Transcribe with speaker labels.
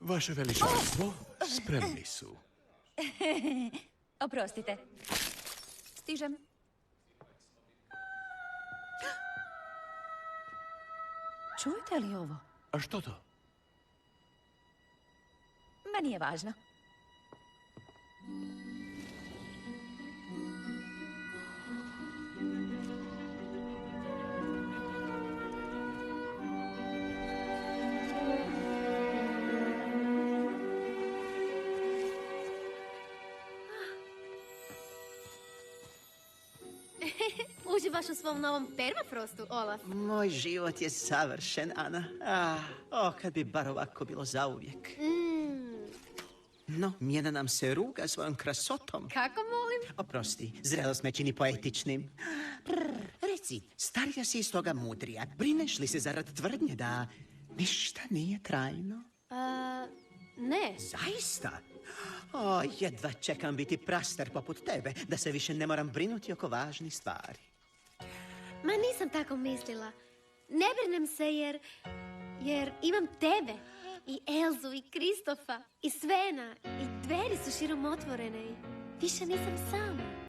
Speaker 1: Vaše veličanstvo, spremni su.
Speaker 2: Oprostite. Stižem. Čujete li ovo?
Speaker 1: A što to?
Speaker 2: Ma nije važno.
Speaker 3: Uživaš u svom novom permafrostu, Olaf?
Speaker 4: Moj život je savršen, Ana. Kad bi bar ovako bilo zauvijek. No, Mijena nam se ruga svojom krasotom.
Speaker 3: Kako, molim?
Speaker 4: Oprosti, zrelost me čini poetičnim. Reci, starija si i stoga mudrija. Brineš li se zarad tvrdnje da ništa nije trajno?
Speaker 3: Ne.
Speaker 4: Zaista? Jedva čekam biti prastar poput tebe, da se više ne moram brinuti oko važnih stvari.
Speaker 3: Ma nisam tako mislila. Ne brinem se jer imam tebe. I Elzu, i Kristofa, i Svena. I dveri su širom otvorene. I više nisam sama.